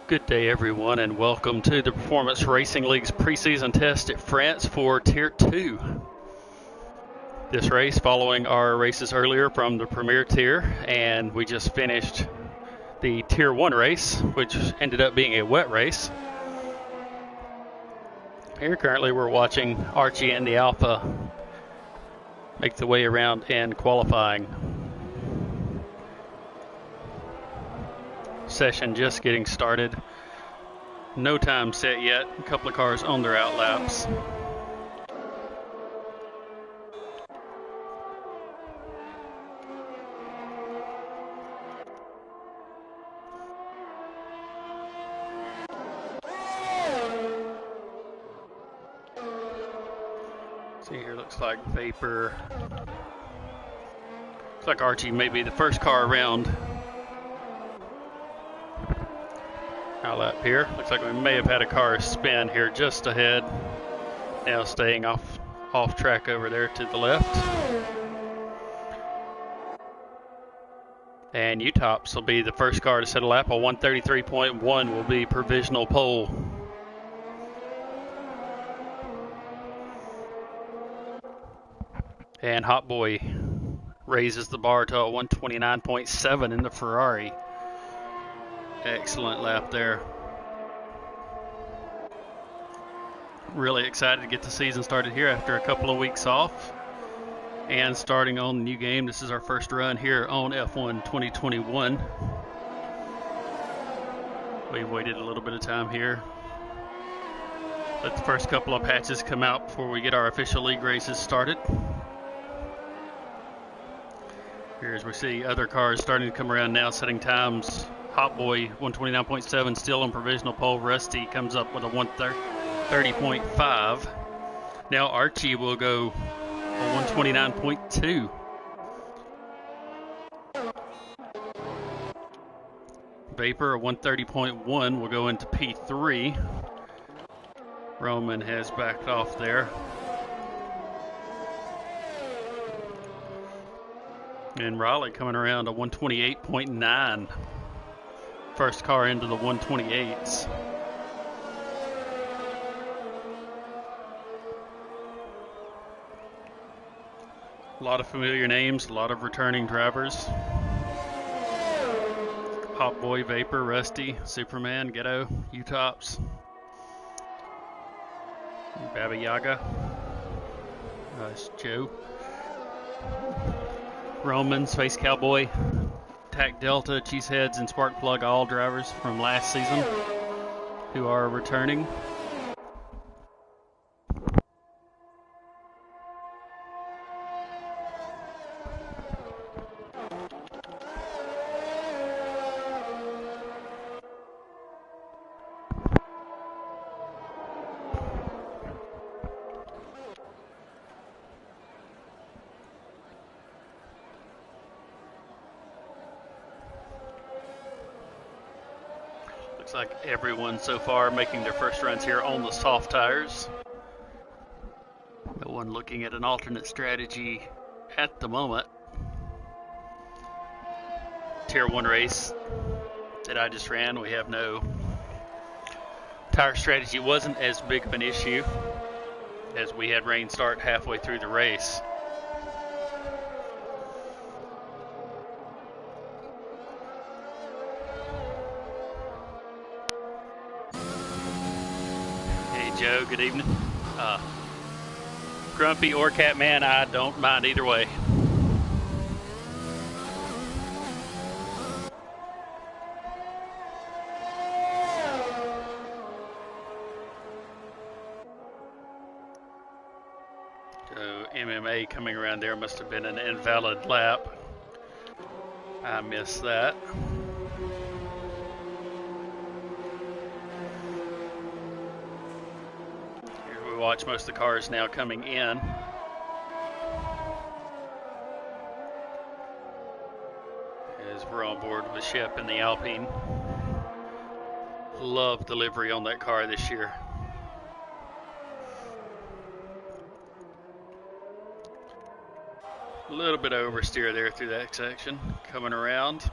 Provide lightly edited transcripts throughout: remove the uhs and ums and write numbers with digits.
Good day, everyone, and welcome to the Performance Racing League's preseason test at France for Tier 2. This race following our races earlier from the Premier Tier, and we just finished the Tier 1 race, which ended up being a wet race. Here currently we're watching Archie and the Alpha make the way around in qualifying. Session just getting started. No time set yet. A couple of cars on their out laps. See here, looks like Vapor. Looks like Archie may be the first car around. Outlap here. Looks like we may have had a car spin here just ahead. Now staying off track over there to the left. And UTOPS will be the first car to set a lap. A 133.1 will be provisional pole. And Hot Boy raises the bar to a 129.7 in the Ferrari. Excellent lap there. Really excited to get the season started here after a couple of weeks off and starting on the new game. This is our first run here on F1 2021. We waited a little bit of time here. Let the first couple of patches come out before we get our official league races started. Here as we see other cars starting to come around now, setting times. Hot Boy 129.7 still on provisional pole. Rusty comes up with a 130.5. Now Archie will go a 129.2. Vapor a 130.1 will go into P3. Roman has backed off there. And Raleigh coming around a 128.9. First car into the 128s. A lot of familiar names, a lot of returning drivers. Hot Boy, Vapor, Rusty, Superman, Ghetto, UTOPS, Baba Yaga, Joe, Roman, Space Cowboy, Tac Delta, Cheeseheads, and Sparkplug, all drivers from last season who are returning. Looks like everyone so far making their first runs here on the soft tires. No one looking at an alternate strategy at the moment. Tier 1 race that I just ran, we have no tire strategy. Wasn't as big of an issue as we had rain start halfway through the race. Joe, good evening. Grumpy or Catman, I don't mind either way. So MMA coming around there must have been an invalid lap. I missed that. Watch most of the cars now coming in. As we're on board with Shep in the Alpine. Love the livery on that car this year. A little bit of oversteer there through that section. Coming around.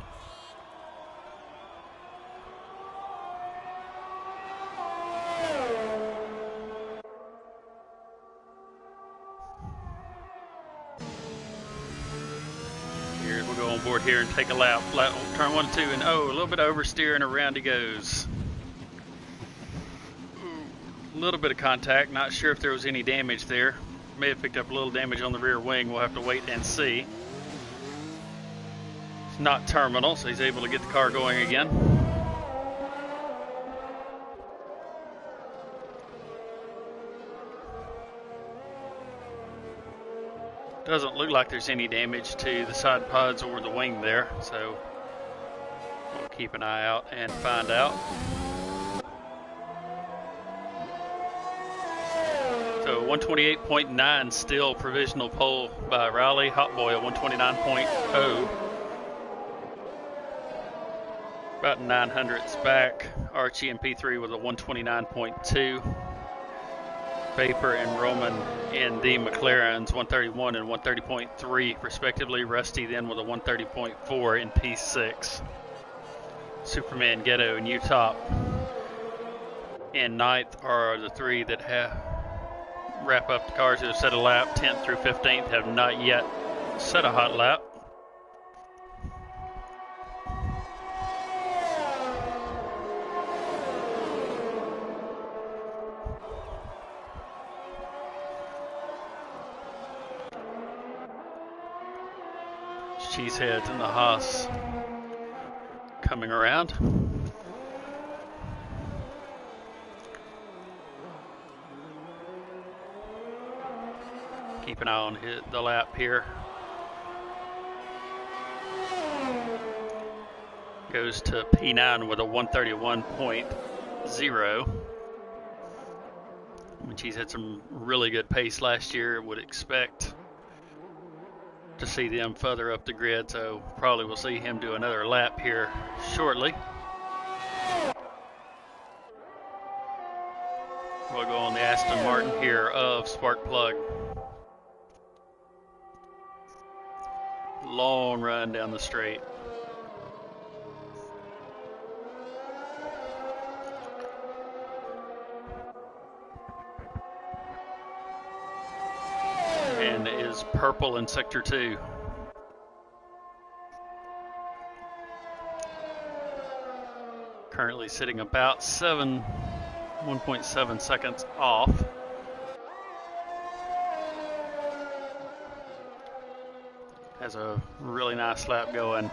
scoreboard here and take a lap. Turn 1 and 2, and oh, a little bit of oversteer, and around he goes. A little bit of contact. Not sure if there was any damage there. May have picked up a little damage on the rear wing. We'll have to wait and see. It's not terminal, so he's able to get the car going again. Doesn't look like there's any damage to the side pods or the wing there, so we'll keep an eye out and find out. So 128.9 still provisional pole by Riley. Hot Boy at 129.0. About 900ths back. Archie and P3 with a 129.2. Vapor and Roman in the McLarens, 131 and 130.3 respectively. Rusty then with a 130.4 in P6. Superman, Ghetto, and Utah in 9th are the three that wrap up the cars who have set a lap. 10th through 15th have not yet set a hot lap. Cheeseheads and the Haas coming around. Keep an eye on the lap here. Goes to P9 with a 131.0. When she's had some really good pace last year, would expect to see them further up the grid, so probably we'll see him do another lap here shortly. We'll go on the Aston Martin here of Sparkplug. Long run down the straight. And is purple in sector 2. Currently sitting about 1.7 seconds off. Has a really nice lap going.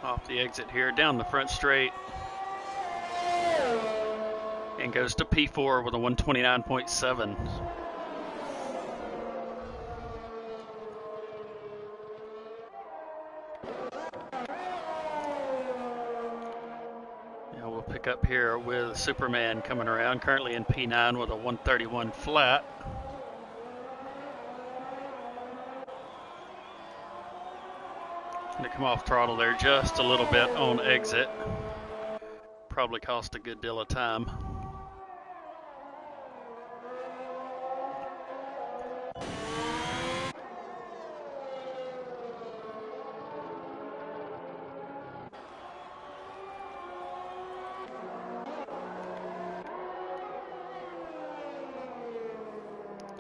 Off the exit here, down the front straight, and goes to P4 with a 129.7. Now we'll pick up here with Superman coming around, currently in P9 with a 131 flat. To come off throttle there just a little bit on exit. Probably cost a good deal of time.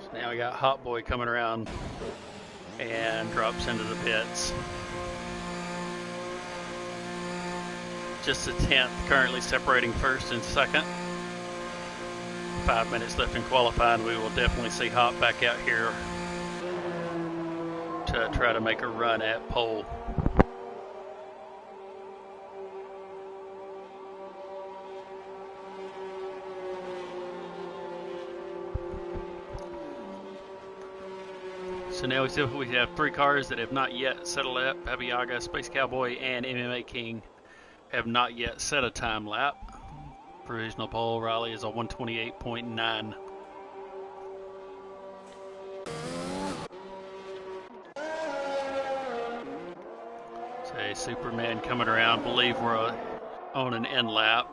So now we got Hot Boy coming around and drops into the pits. Just a 10th currently separating first and second. 5 minutes left in qualifying. We will definitely see Hop back out here to try to make a run at pole. So now we have 3 cars that have not yet set a lap. Baba Yaga, Space Cowboy, and MMA King have not yet set a time lap. Provisional pole, Riley is a 128.9. Say Superman coming around, believe we're on an end lap.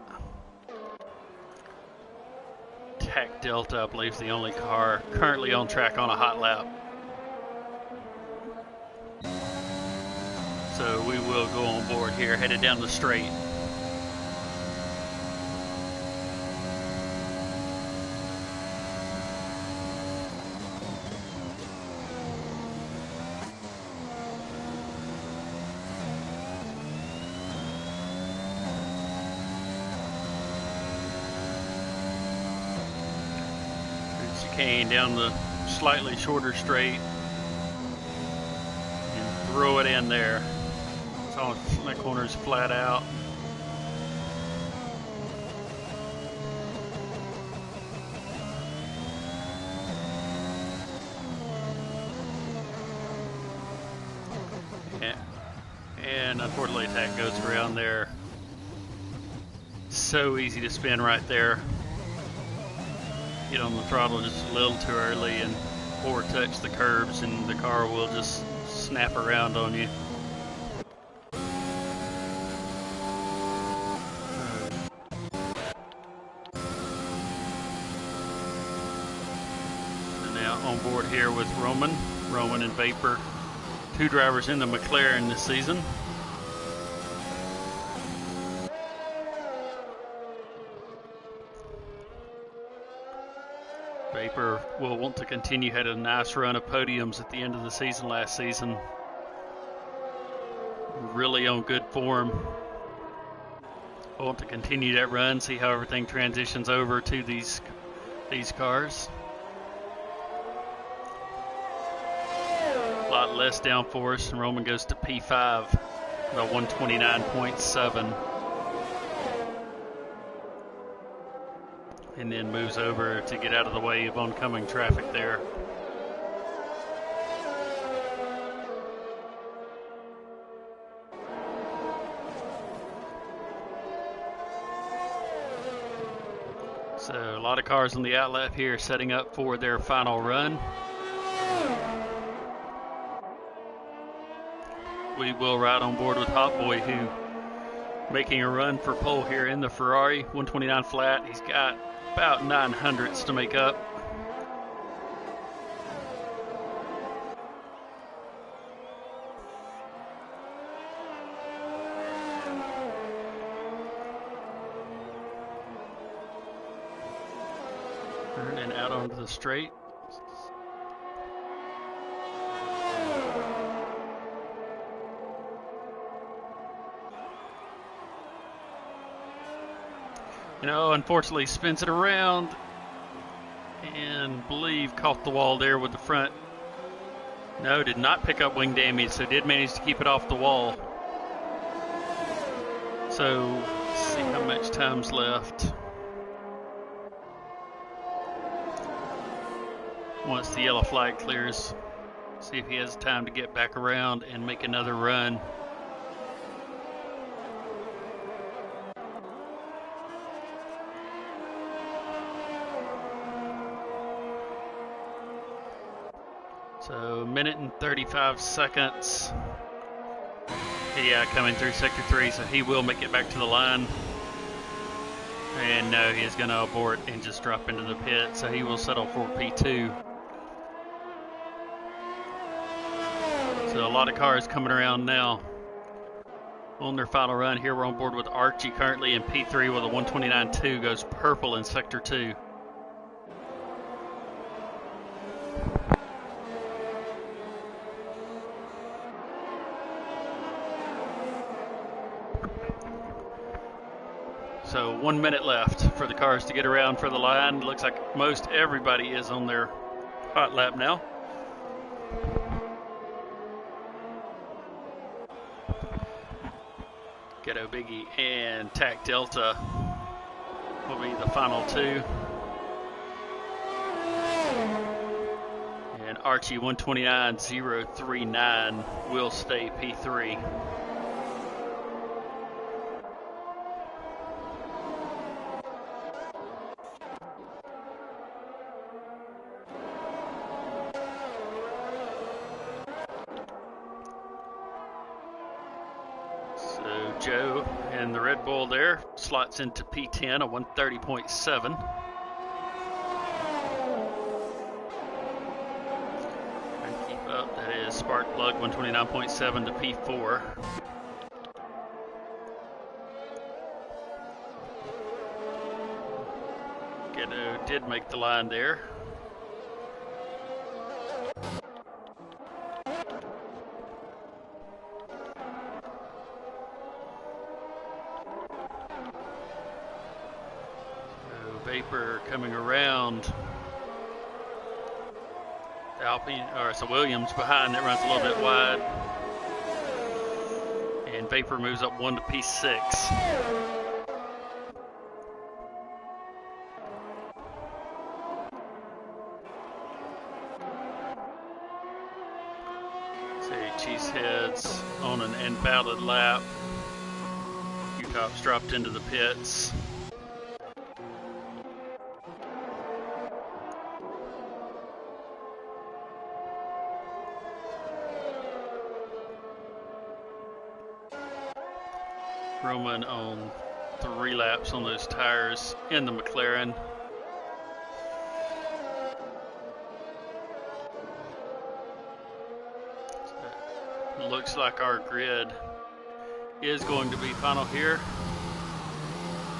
Tech Delta, I believe, is the only car currently on track on a hot lap. So we will go on board here, headed down the straight. Chicane down the slightly shorter straight and throw it in there. It's all my corners flat out. And unfortunately, attack goes around there. So easy to spin right there. Get on the throttle just a little too early and or touch the curbs, and the car will just snap around on you. And now on board here with Roman and Vapor, two drivers in the McLaren this season. Vapor will want to continue. Had a nice run of podiums at the end of the season last season. Really on good form. I want to continue that run, see how everything transitions over to these cars. A lot less downforce, and Roman goes to P5, about 129.7. And then moves over to get out of the way of oncoming traffic there. So a lot of cars on the outlap here setting up for their final run. We will ride on board with Hot Boy, who making a run for pole here in the Ferrari 129 flat. He's got about 900ths to make up. Turning out onto the straight. You know, unfortunately spins it around and believe caught the wall there with the front. No, did not pick up wing damage, so did manage to keep it off the wall. So, let's see how much time's left. Once the yellow flag clears, see if he has time to get back around and make another run. So, a minute and 35 seconds. Yeah, coming through sector 3, so he will make it back to the line. And no, he is going to abort and just drop into the pit, so he will settle for P2. So a lot of cars coming around now on their final run. Here we're on board with Archie currently in P3 with a 129.2, goes purple in sector 2. So 1 minute left for the cars to get around for the line. Looks like most everybody is on their hot lap now. Ghetto Biggie and Tac Delta will be the final two. And Archie 129.039 will stay P3. Joe and the Red Bull there slots into P10, a 130.7. And keep up, that is Spark plug 129.7 to P4. Ghetto did make the line there. So Vapor coming around. Alpine, or so Williams behind, that runs a little bit wide. And Vapor moves up 1 to P6. Cheeseheads on an invalid lap. U-Top's dropped into the pits. Roman on 3 laps on those tires in the McLaren. Looks like our grid is going to be final here.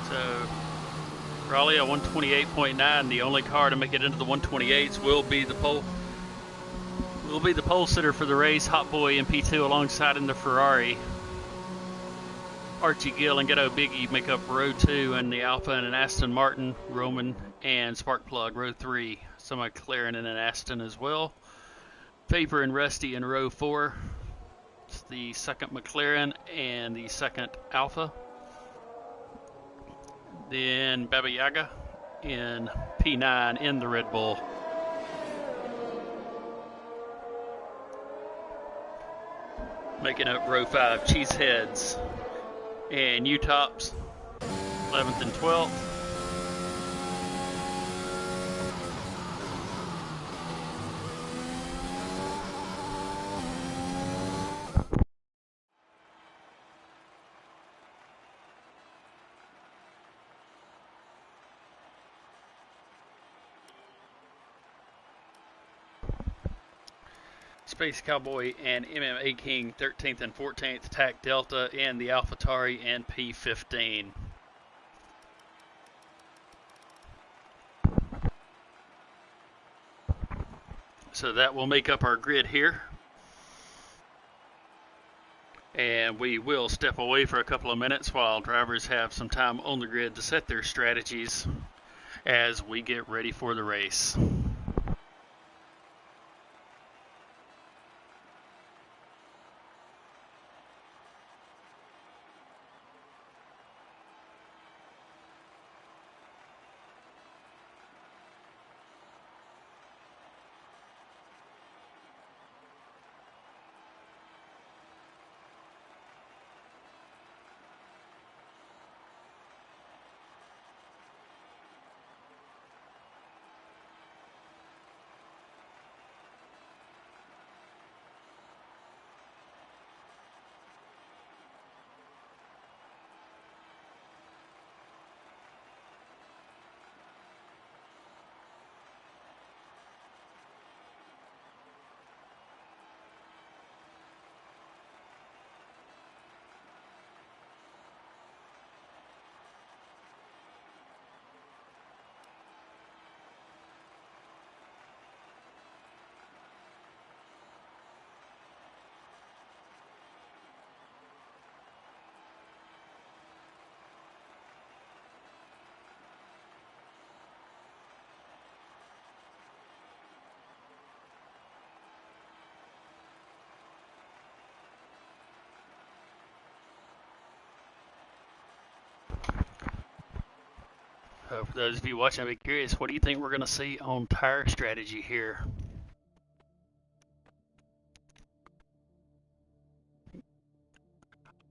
So Raleigh at 128.9, the only car to make it into the 128s will be the pole sitter for the race. Hot Boy in P2 alongside in the Ferrari. Archie Gill and Ghetto Biggie make up row 2, and the Alpha and an Aston Martin, Roman and Sparkplug row 3. Some McLaren and an Aston as well. Vapor and Rusty in row 4. It's the second McLaren and the second Alpha. Then Baba Yaga in P9 in the Red Bull. Making up row 5, Cheeseheads and U-Tops, 11th and 12th. Space Cowboy and MMA King 13th and 14th, TAC Delta and the AlphaTauri and P15. So that will make up our grid here. And we will step away for a couple of minutes while drivers have some time on the grid to set their strategies as we get ready for the race. For those of you watching, I'd be curious, what do you think we're going to see on tire strategy here?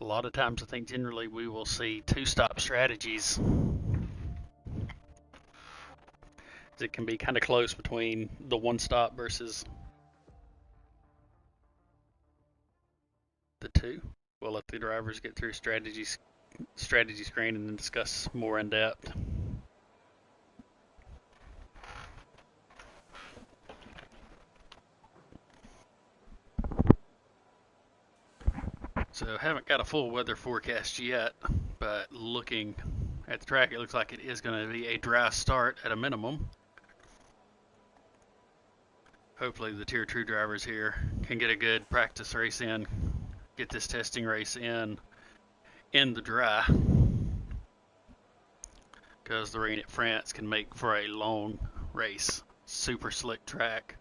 A lot of times I think generally we will see two-stop strategies. It can be kind of close between the one-stop versus the two. We'll let the drivers get through strategy screen and then discuss more in depth. So haven't got a full weather forecast yet, but looking at the track, it looks like it is going to be a dry start at a minimum. Hopefully the Tier 2 drivers here can get a good practice race in, get this testing race in the dry, because the rain at France can make for a long race. Super slick track.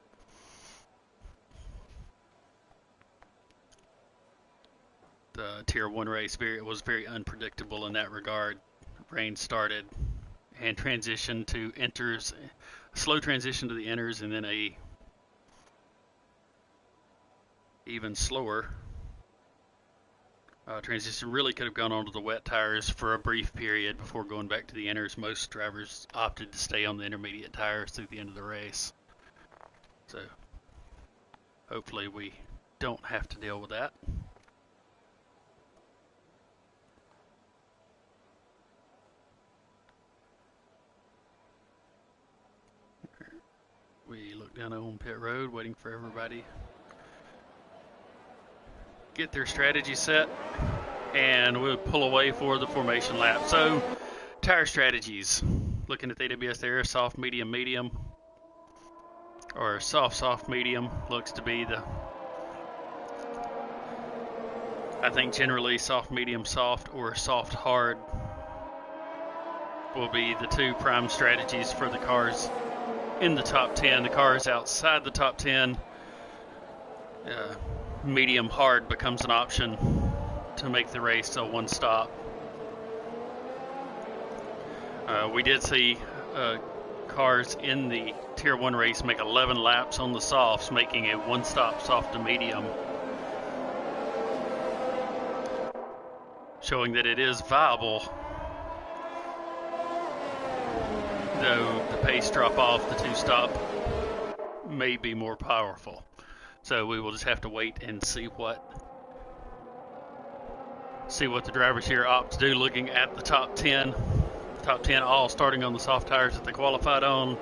The Tier 1 race was very unpredictable in that regard. Rain started and transitioned to inters, a slow transition to the inters, and then a even slower transition. Really could have gone on to the wet tires for a brief period before going back to the inters. Most drivers opted to stay on the intermediate tires through the end of the race. So hopefully we don't have to deal with that. We look down on pit road, waiting for everybody get their strategy set, and we'll pull away for the formation lap. So, tire strategies. Looking at the AWS there, soft, medium, medium, or soft, medium looks to be the, I think generally soft, medium, soft, or soft, hard will be the two prime strategies for the cars in the top 10. The cars outside the top 10, medium hard becomes an option to make the race a one stop. We did see cars in the Tier 1 race make 11 laps on the softs, making a one stop soft to medium, showing that it is viable, though the pace drop off the two stop may be more powerful. So we will just have to wait and see what the drivers here opt to do. Looking at the top 10 all starting on the soft tires that they qualified on,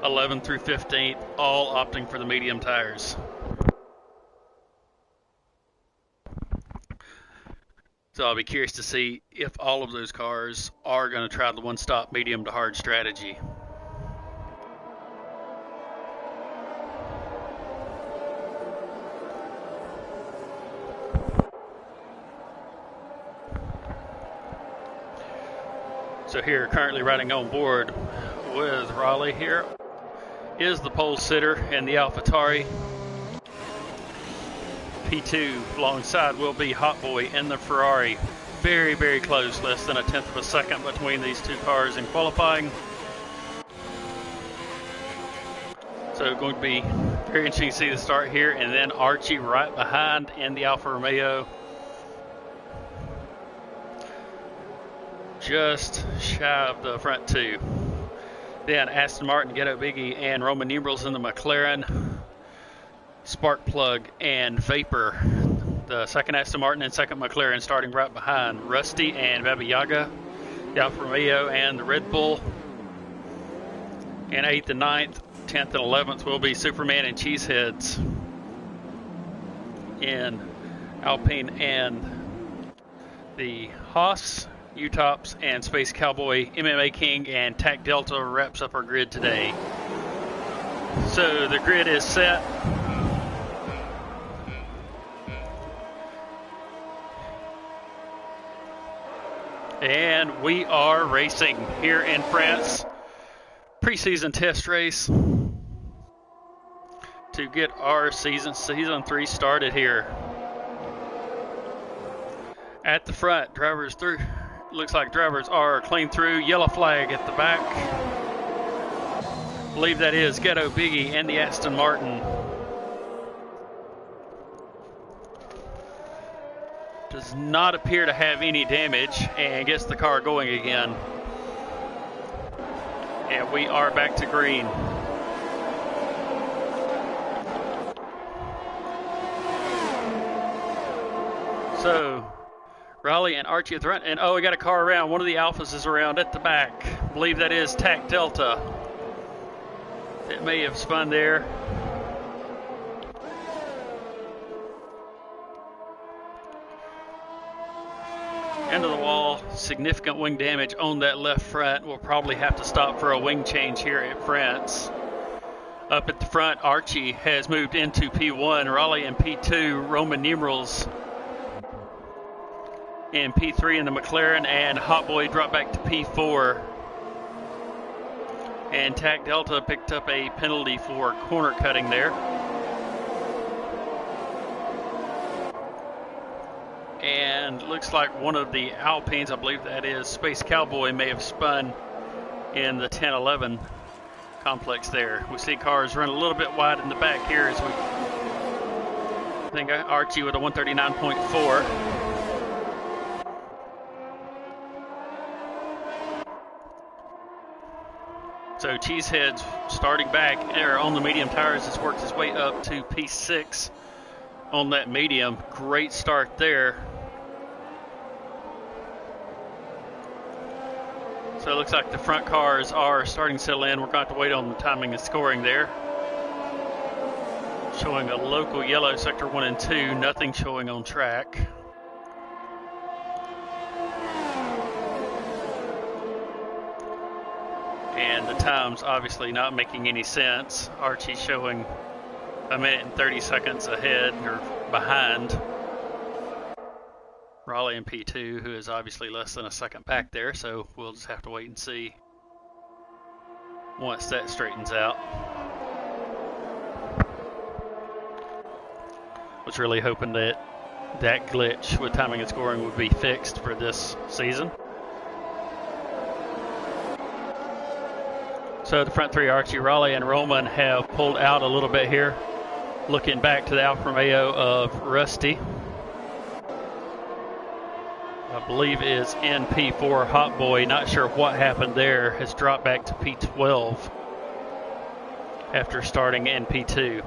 11 through 15th, all opting for the medium tires. So I'll be curious to see if all of those cars are going to try the one-stop medium to hard strategy. So here, currently riding on board with Raleigh here is the pole sitter and the AlphaTauri. P2 alongside will be Hot Boy and the Ferrari. Very, very close, less than a tenth of a second between these two cars in qualifying. So going to be very interesting to see the start here, and then Archie right behind in the Alfa Romeo. Just shy of the front two. Then Aston Martin, Ghetto Biggie, and Roman numerals in the McLaren. Sparkplug and Vapor, the second Aston Martin and second McLaren, starting right behind Rusty and Baba Yaga, the Alfa Romeo and the Red Bull. And 8th and 9th, 10th and 11th will be Superman and Cheeseheads in Alpine and the Haas. U-Tops and Space Cowboy, MMA King, and TAC Delta wraps up our grid today. So the grid is set. And we are racing here in France. Preseason test race to get our season 3 started here. At the front, drivers through. Looks like drivers are clean through. Yellow flag at the back. I believe that is Ghetto Biggie and the Aston Martin. Does not appear to have any damage and gets the car going again. And we are back to green. So Raleigh and Archie at the front, and oh, we got a car around. One of the Alphas is around at the back. I believe that is TAC Delta. It may have spun there. Into the wall, significant wing damage on that left front. We'll probably have to stop for a wing change here at France. Up at the front, Archie has moved into P1, Raleigh in P2, Roman numerals in P3 in the McLaren, and Hot Boy dropped back to P4. And TAC Delta picked up a penalty for corner cutting there. And looks like one of the Alpines, I believe that is Space Cowboy, may have spun in the 10-11 complex there. We see cars run a little bit wide in the back here as we think Archie with a 139.4. So Cheesehead's starting back there on the medium tires has worked his way up to P6 on that medium. Great start there. So it looks like the front cars are starting to settle in. We're going to have to wait on the timing and scoring there. Showing a local yellow sector 1 and 2, nothing showing on track. And the time's obviously not making any sense. Archie showing 1 minute and 30 seconds ahead or behind Raleigh in P2, who is obviously less than a second back there, so we'll just have to wait and see once that straightens out. Was really hoping that that glitch with timing and scoring would be fixed for this season. So the front three, Archie, Raleigh, and Roman, have pulled out a little bit here. Looking back to the Alfa Romeo of Rusty, I believe is in P4. Hot Boy, not sure what happened there, has dropped back to P12 after starting in P2.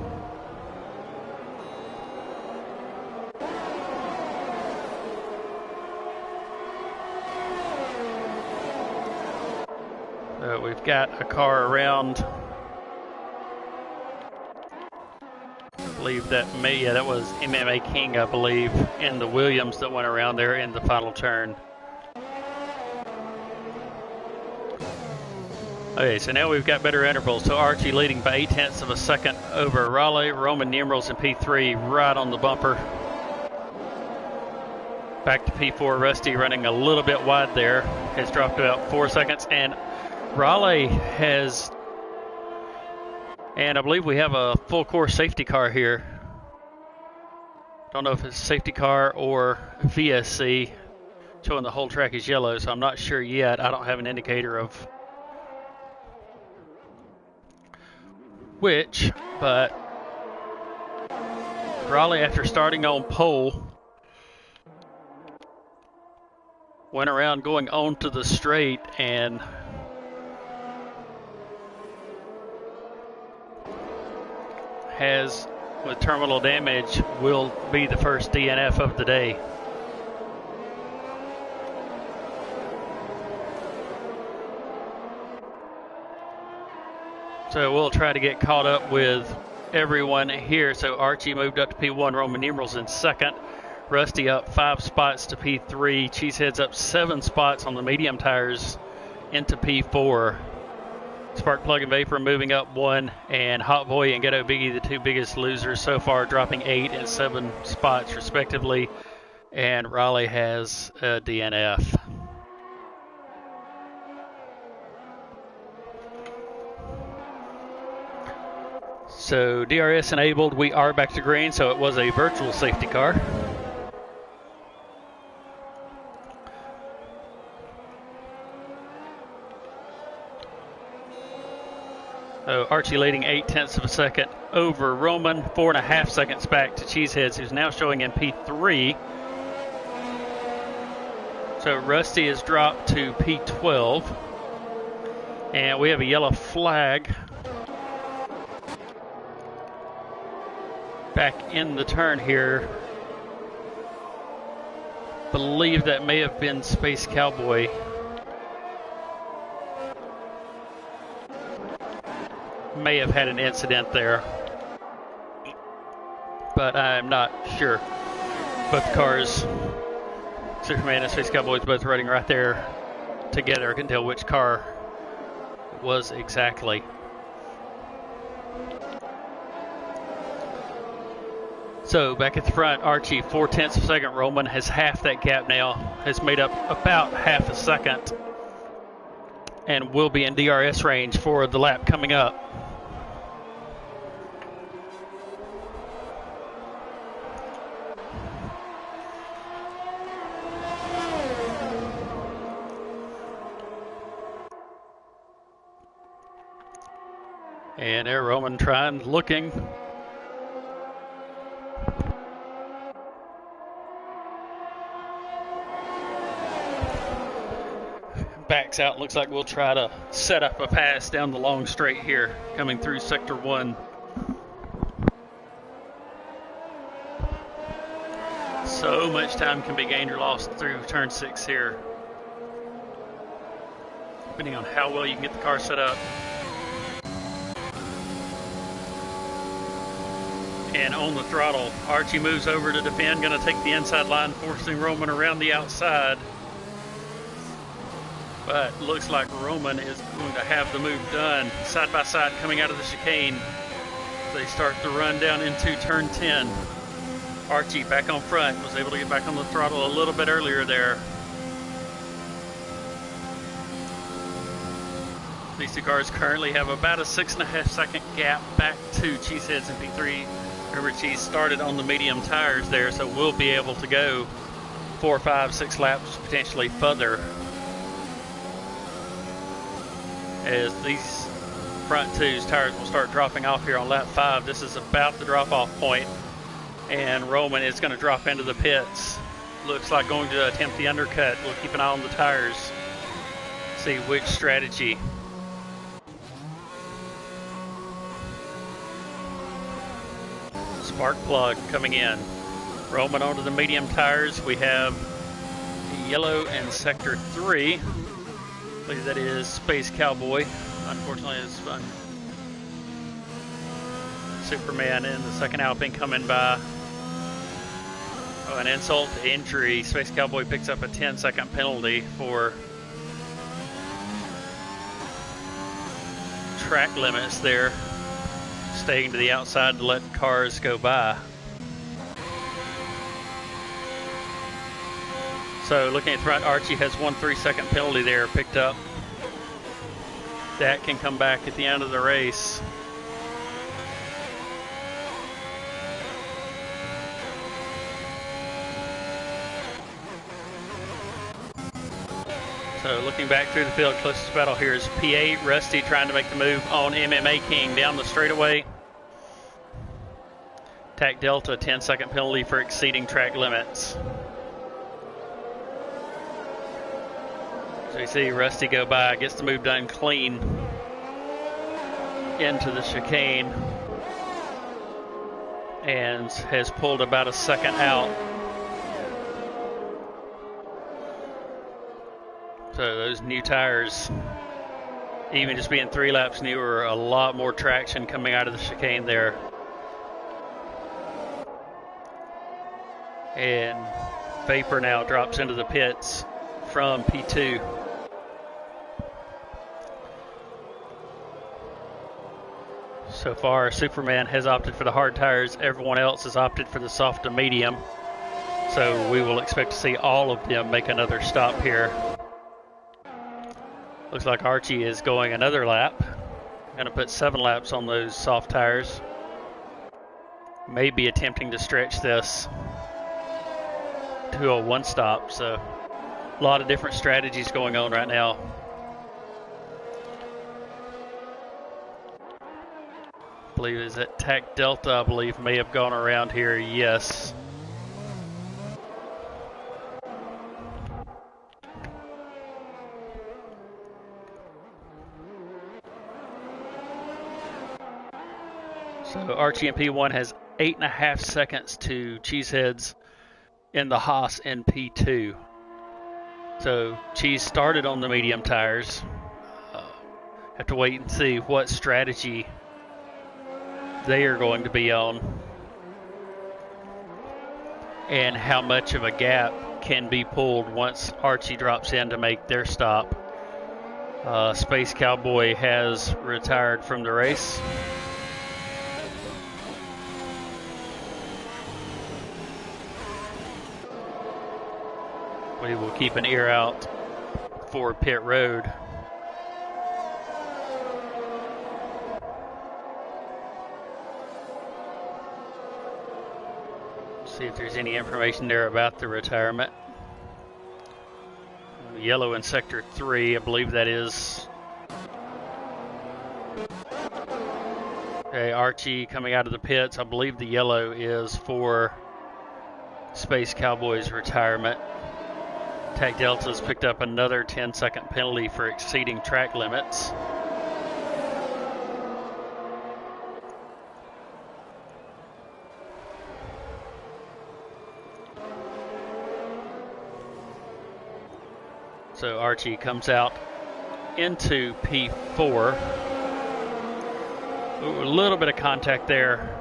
We've got a car around. I believe that that was MMA King, I believe, in the Williams that went around there in the final turn. Okay, so now we've got better intervals. So Archie leading by 0.8 of a second over Raleigh. Roman numerals in P3 right on the bumper. Back to P4, Rusty running a little bit wide there. Has dropped about 4 seconds. And Raleigh has, and I believe we have a full course safety car here. Don't know if it's a safety car or VSC, showing the whole track is yellow, so I'm not sure yet. I don't have an indicator of which, but Raleigh, after starting on pole, went around going on to the straight and has, with terminal damage, will be the first DNF of the day. So we'll try to get caught up with everyone here. So Archie moved up to P1, Roman numerals in second. Rusty up 5 spots to P3. Cheesehead's up 7 spots on the medium tires into P4. Spark Plug and Vapor moving up 1, and Hot Boy and Ghetto Biggie, the 2 biggest losers so far, dropping 8 and 7 spots respectively. And Raleigh has a DNF. So DRS enabled, we are back to green, so it was a virtual safety car. So Archie leading 0.8 of a second over Roman, 4.5 seconds back to Cheeseheads, who's now showing in P3. So Rusty has dropped to P12. And we have a yellow flag back in the turn here. Believe that may have been Space Cowboy. May have had an incident there, but I'm not sure. Both cars Superman and Space Cowboys both running right there together. I can tell which car it was exactly. So back at the front, Archie 0.4 of a second. Roman has half that gap now, has made up about half a second, and will be in DRS range for the lap coming up. And there, Roman looking. Backs out. Looks like we'll try to set up a pass down the long straight here, coming through sector 1. So much time can be gained or lost through turn 6 here, depending on how well you can get the car set up. And on the throttle, Archie moves over to defend, going to take the inside line, forcing Roman around the outside. But looks like Roman is going to have the move done. Side by side coming out of the chicane. They start the run down into turn 10. Archie back on front, was able to get back on the throttle a little bit earlier there. These two cars currently have about a 6.5 second gap back to Cheeseheads and P3. Remember, Cheese started on the medium tires there, so we'll be able to go 4, 5, 6 laps, potentially further, as these front twos tires will start dropping off here on lap 5. This is about the drop-off point, and Roman is going to drop into the pits. Looks like going to attempt the undercut. We'll keep an eye on the tires, see which strategy. Spark plug coming in. Roman onto the medium tires. We have yellow in sector 3. I believe that is Space Cowboy. Unfortunately, it's fun. Superman in the second Alpine coming by. Oh, an insult to injury. Space Cowboy picks up a 10-second penalty for track limits there, staying to the outside to let cars go by. So looking at the front, Archie has 1 3-second penalty there picked up. That can come back at the end of the race. So looking back through the field, closest battle here is P8, Rusty trying to make the move on MMA King down the straightaway. TAC Delta, 10-second penalty for exceeding track limits. So you see Rusty go by, gets the move done clean into the chicane, and has pulled about a second out. So those new tires, even just being 3 laps newer, a lot more traction coming out of the chicane there. And Vapor now drops into the pits from P2. So far, Superman has opted for the hard tires. Everyone else has opted for the soft to medium. So we will expect to see all of them make another stop here. Looks like Archie is going another lap. Going to put 7 laps on those soft tires. Maybe attempting to stretch this to a 1 stop. So a lot of different strategies going on right now. I believe is that TAC Delta, I believe, may have gone around here. Yes. So Archie in P1 has 8.5 seconds to Cheeseheads in the Haas in P2. So Cheese started on the medium tires. Have to wait and see what strategy they are going to be on and how much of a gap can be pulled once Archie drops in to make their stop. Space Cowboy has retired from the race. We will keep an ear out for pit road. See if there's any information there about the retirement. Yellow in sector 3, I believe that is. Okay, Archie coming out of the pits. I believe the yellow is for Space Cowboy's retirement. Tag Delta's picked up another 10-second penalty for exceeding track limits. So Archie comes out into P4. Ooh, a little bit of contact there.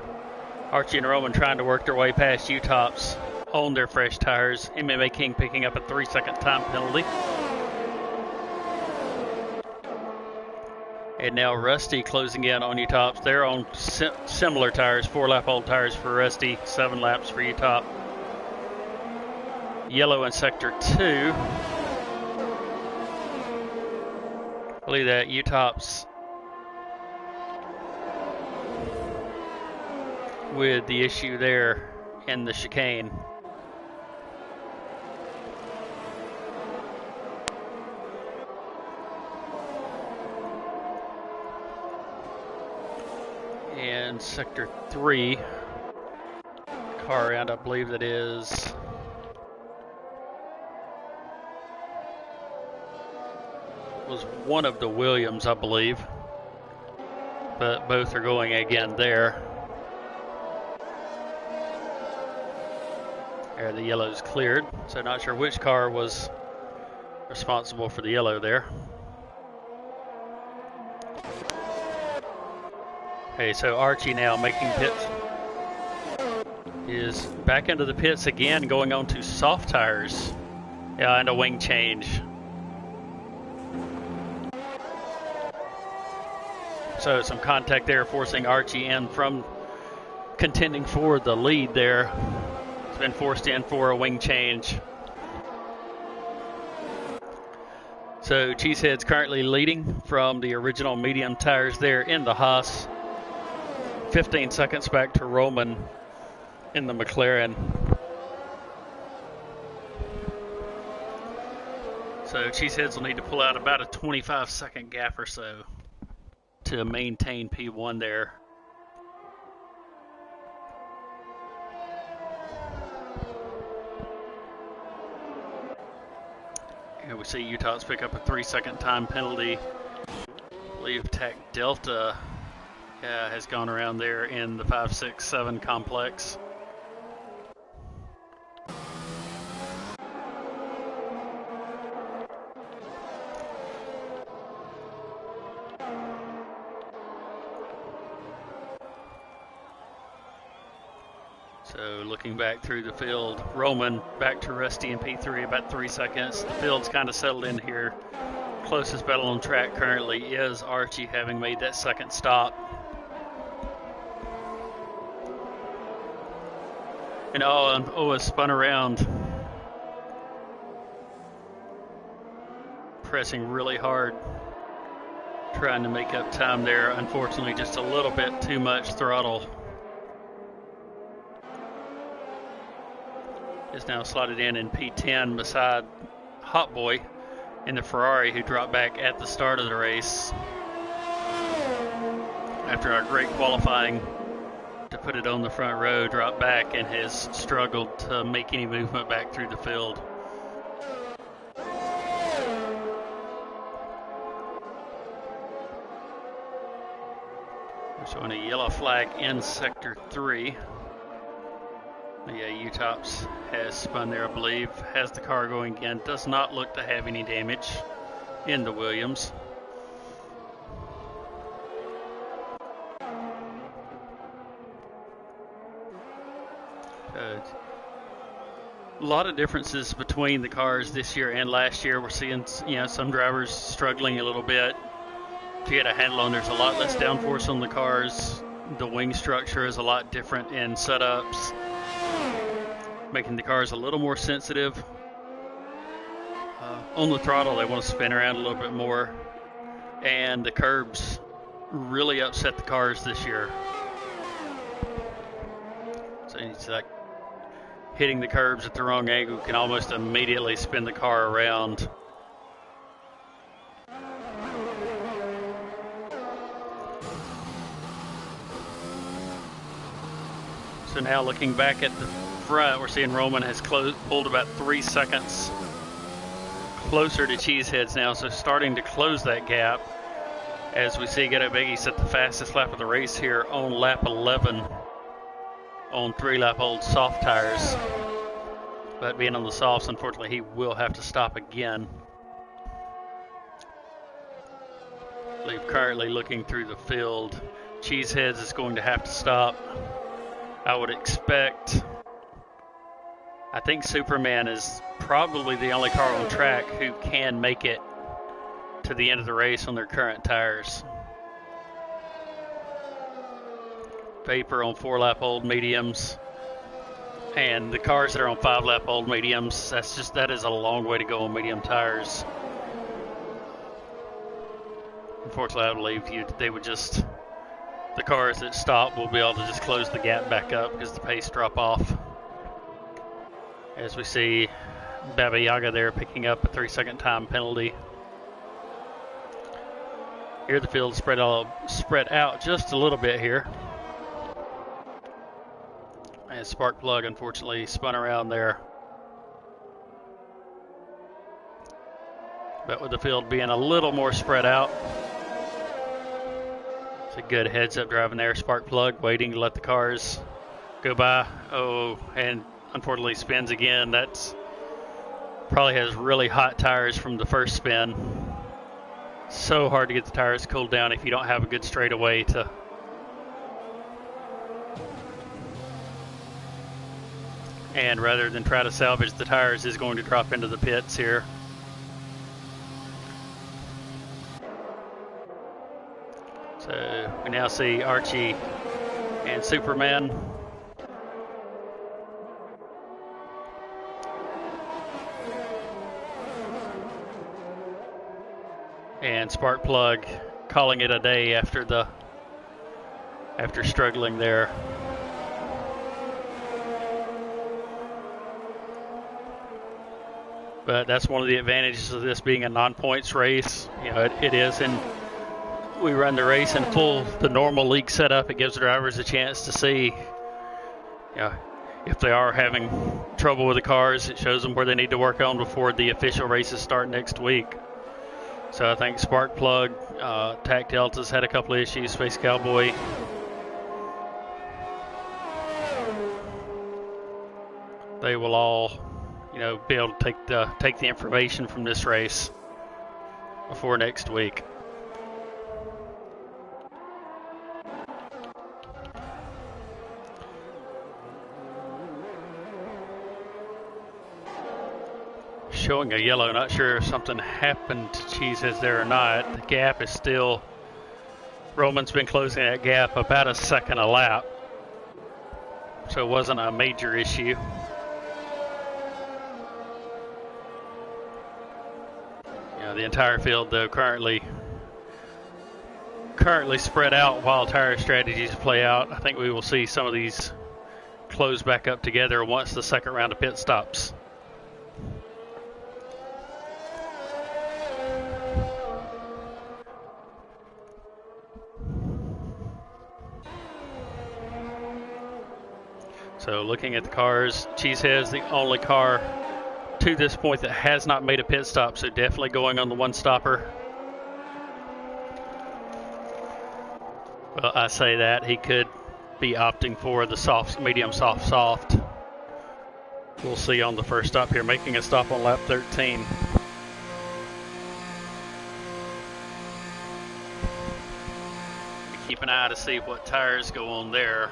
Archie and Roman trying to work their way past U-Tops on their fresh tires. MMA King picking up a 3-second time penalty. And now Rusty closing in on U-Tops. They're on similar tires, 4-lap old tires for Rusty, 7 laps for U-Top. Yellow in sector 2. I believe that U-Tops with the issue there in the chicane. And sector 3, car around, I believe that is was one of the Williams, I believe, but both are going again there. There, the yellow's cleared, so not sure which car was responsible for the yellow there. Okay, so Archie now making pits, is back into the pits again, going on to soft tires. Yeah, and a wing change. So some contact there, forcing Archie in from contending for the lead there. He's been forced in for a wing change. So Cheesehead's currently leading from the original medium tires there in the Haas. 15 seconds back to Roman in the McLaren. So Cheeseheads will need to pull out about a 25-second gap or so to maintain P1 there. And we see Utah's pick up a 3-second time penalty. I believe Tech Delta has gone around there in the 5, 6, 7 complex. So looking back through the field, Roman back to Rusty in P3, about 3 seconds. The field's kind of settled in here. Closest battle on track currently is Archie, having made that second stop. And Owen spun around, pressing really hard, trying to make up time there. Unfortunately, just a little bit too much throttle. Is now slotted in P10 beside Hot Boy in the Ferrari, who dropped back at the start of the race after a great qualifying to put it on the front row, dropped back and has struggled to make any movement back through the field. We're showing a yellow flag in sector 3. Yeah, U-Tops has spun there, I believe. Has the car going again. Does not look to have any damage in the Williams. A lot of differences between the cars this year and last year. We're seeing, some drivers struggling a little bit to get a handle on. There's a lot less downforce on the cars. The wing structure is a lot different in setups, making the cars a little more sensitive. On the throttle, they want to spin around a little bit more, and the curbs really upset the cars this year. So it's like hitting the curbs at the wrong angle can almost immediately spin the car around. So now looking back at the front, we're seeing Roman has pulled about 3 seconds closer to Cheeseheads now, so starting to close that gap as we see Ghetto Biggie set the fastest lap of the race here on lap 11 on 3-lap-old soft tires. But being on the softs, unfortunately, he will have to stop again. I believe currently looking through the field, Cheeseheads is going to have to stop. I would expect, I think Superman is probably the only car on track who can make it to the end of the race on their current tires. Vapor on 4-lap-old mediums, and the cars that are on 5-lap-old mediums, that is a long way to go on medium tires. Unfortunately, I believe the cars that stop will be able to just close the gap back up because the pace drop off. As we see Baba Yaga there picking up a 3-second time penalty. Here the field spread out just a little bit here. And Sparkplug unfortunately spun around there. But with the field being a little more spread out, it's a good heads-up driving there. Sparkplug waiting to let the cars go by. Oh, and unfortunately spins again. That's probably has really hot tires from the first spin. So hard to get the tires cooled down if you don't have a good straightaway to. And rather than try to salvage the tires, is going to drop into the pits here. So we now see Archie and Superman. And Sparkplug calling it a day after struggling there. But that's one of the advantages of this being a non-points race. It is, and we run the race in the normal league setup. It gives the drivers a chance to see, if they are having trouble with the cars. It shows them where they need to work on before the official races start next week. So I think Sparkplug, TAC Delta's had a couple of issues, Space Cowboy. They will all, be able to take the information from this race before next week. Showing a yellow, not sure if something happened to Cheeseheads there or not. The gap is still, Roman's been closing that gap about a second a lap, so it wasn't a major issue. The entire field though currently spread out while tire strategies play out. I think we will see some of these close back up together once the second round of pit stops. So looking at the cars, Cheesehead's the only car to this point that has not made a pit stop, so definitely going on the one stopper. Well, I say that he could be opting for the soft, medium soft. We'll see on the first stop here, making a stop on lap 13. Keep an eye to see what tires go on there.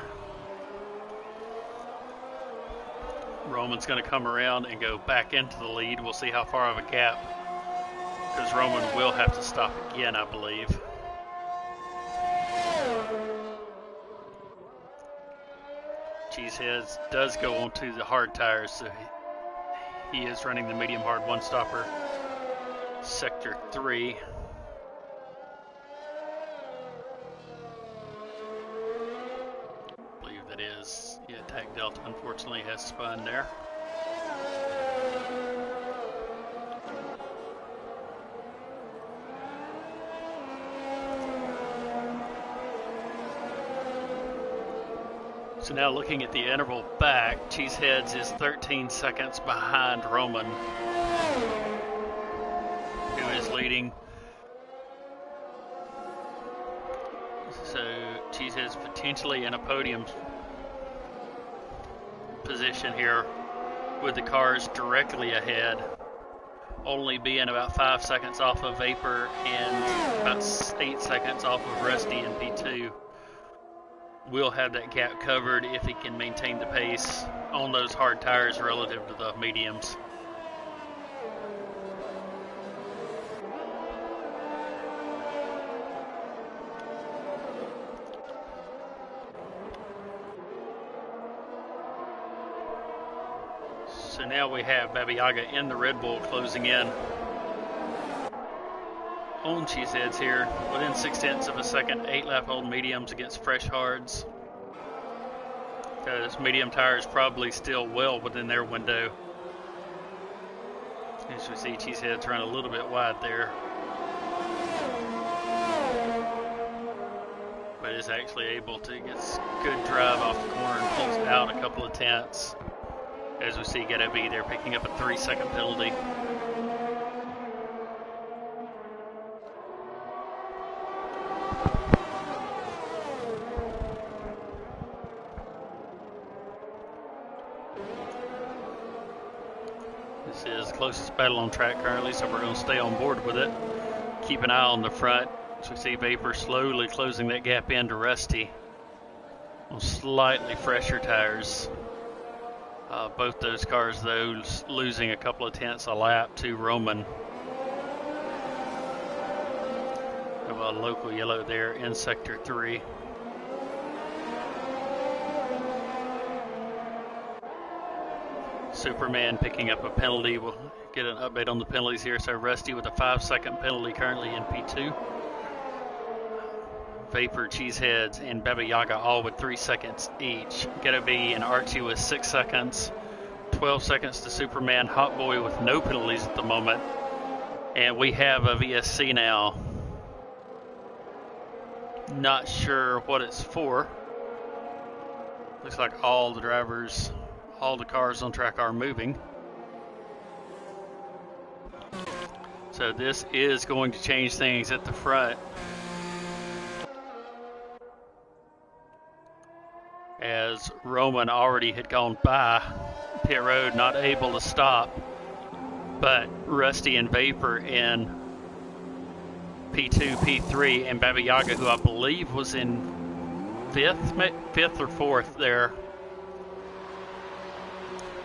Roman's going to come around and go back into the lead. We'll see how far of a gap, because Roman will have to stop again, I believe. Cheeseheads does go onto the hard tires, so he is running the medium hard one stopper, sector 3. I believe that is, yeah, Tag Delta unfortunately has spun there. So now looking at the interval back, Cheeseheads is 13 seconds behind Roman, who is leading. So Cheeseheads potentially in a podium position here with the cars directly ahead, only being about 5 seconds off of Vapor and about 8 seconds off of Rusty in P2. Will have that gap covered if he can maintain the pace on those hard tires relative to the mediums. So now we have Baba Yaga in the Red Bull closing in on Cheeseheads here, within 0.6 of a second, 8-lap-old mediums against fresh hards. Because medium tires probably still well within their window. As we see, Cheeseheads run a little bit wide there, but is actually able to get good drive off the corner and pulls out a couple of tenths. As we see, Ghetto B there picking up a 3-second penalty. This is the closest battle on track currently, so we're going to stay on board with it. Keep an eye on the front. As we see Vapor slowly closing that gap into Rusty on slightly fresher tires. Both those cars, though, losing a couple of tenths a lap to Roman. Have a local yellow there in sector 3. Superman picking up a penalty. We'll get an update on the penalties here. So Rusty with a 5-second penalty currently in P2. Vapor, Cheeseheads, and Baba Yaga all with 3 seconds each. Ghetto B and Archie with 6 seconds. 12 seconds to Superman. Hot Boy with no penalties at the moment. And we have a VSC now. Not sure what it's for. Looks like all the drivers, all the cars on track are moving. So this is going to change things at the front, as Roman already had gone by pit road, not able to stop, but Rusty and Vapor in P2, P3, and Baba Yaga, who I believe was in fifth or fourth there,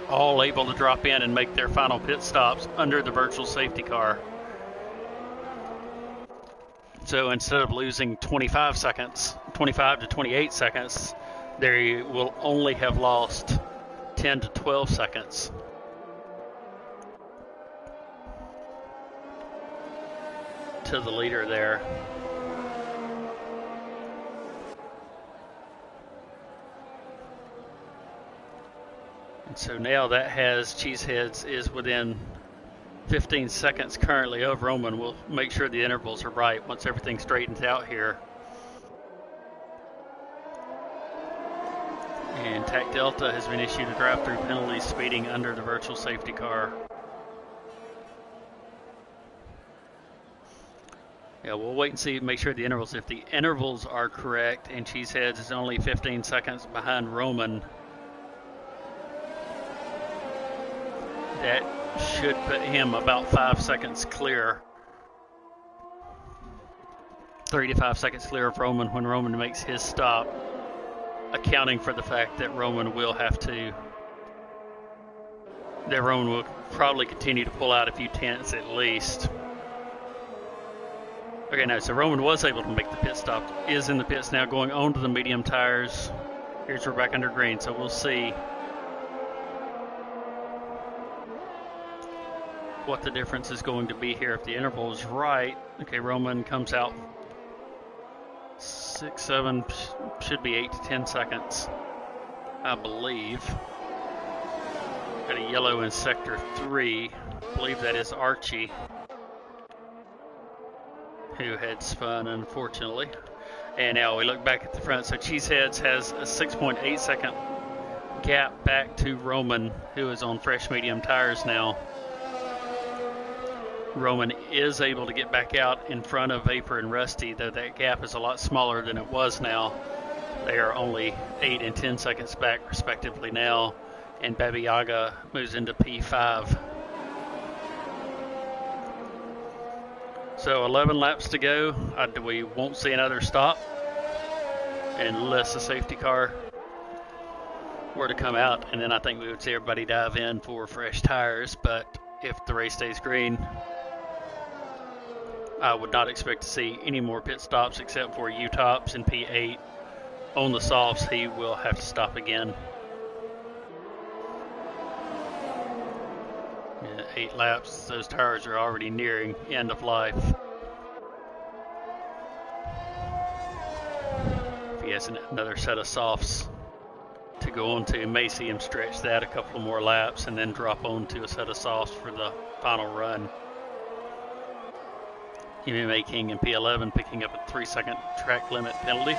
all able to drop in and make their final pit stops under the virtual safety car. So instead of losing 25 to 28 seconds, they will only have lost 10 to 12 seconds. To the leader there. And so now that has Cheeseheads is within 15 seconds currently of Roman. We'll make sure the intervals are right once everything straightens out here. And TAC Delta has been issued a drive-through penalty speeding under the virtual safety car. Yeah, we'll wait and see, make sure the intervals, if the intervals are correct and Cheeseheads is only 15 seconds behind Roman, that should put him about 5 seconds clear. 3 to 5 seconds clear of Roman when Roman makes his stop, accounting for the fact that Roman will have to That Roman will probably continue to pull out a few tenths at least. Okay, no, so Roman was able to make the pit stop, is in the pits now, going on to the medium tires. Here's we're back under green, so we'll see what the difference is going to be here if the interval is right. Okay, Roman comes out 6, 7, should be 8 to 10 seconds, I believe. Got a yellow in sector 3. I believe that is Archie, who had spun, unfortunately. And now we look back at the front. So Cheeseheads has a 6.8 second gap back to Roman, who is on fresh medium tires now. Roman is able to get back out in front of Vapor and Rusty, though that gap is a lot smaller than it was now. They are only 8 and 10 seconds back, respectively, now. And Baba Yaga moves into P5. So 11 laps to go. We won't see another stop unless the safety car were to come out, and then I think we would see everybody dive in for fresh tires. But if the race stays green, I would not expect to see any more pit stops except for U-Tops in P8. On the softs, he will have to stop again. 8 laps, those tires are already nearing end of life. If he has another set of softs to go on to, may see him stretch that a couple more laps and then drop onto a set of softs for the final run. MMA King in P11 picking up a 3-second track limit penalty.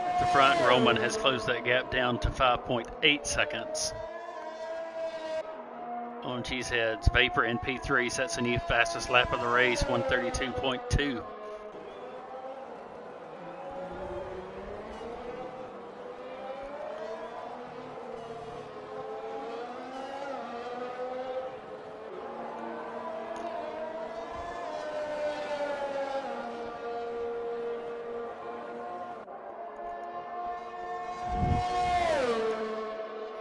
At the front, Roman has closed that gap down to 5.8 seconds. On Cheeseheads, Vapor in P3 sets a new fastest lap of the race, 132.2.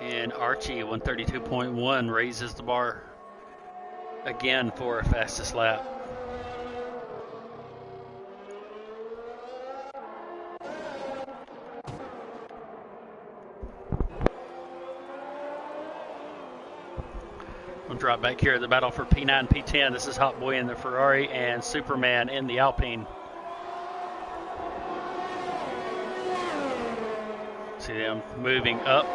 And Archie, 132.1, raises the bar again for a fastest lap. We'll drop back here at the battle for P9, P10. This is Hot Boy in the Ferrari and Superman in the Alpine. See them moving up.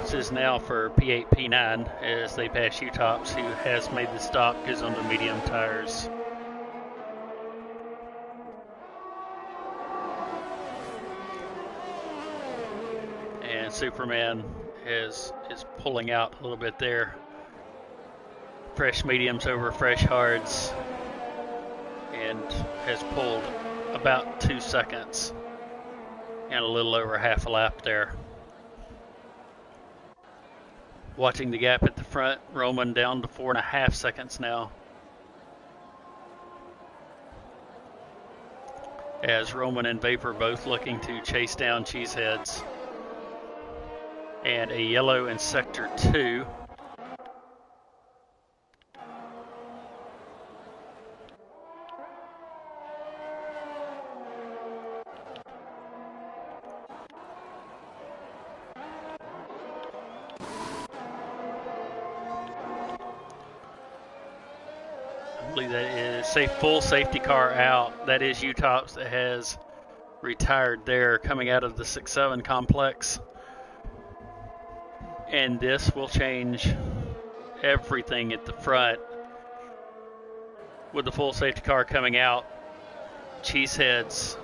This is now for P8, P9 as they pass U-Tops, who has made the stop, goes on to medium tires. And Superman is pulling out a little bit there. Fresh mediums over fresh hards, and has pulled about 2 seconds and a little over half a lap there. Watching the gap at the front, Roman down to 4.5 seconds now. As Roman and Vapor both looking to chase down Cheeseheads. And a yellow in sector 2. I believe that is a full safety car out. That is U-Tops that has retired there, coming out of the 6-7 complex. And this will change everything at the front. With the full safety car coming out, Cheeseheads,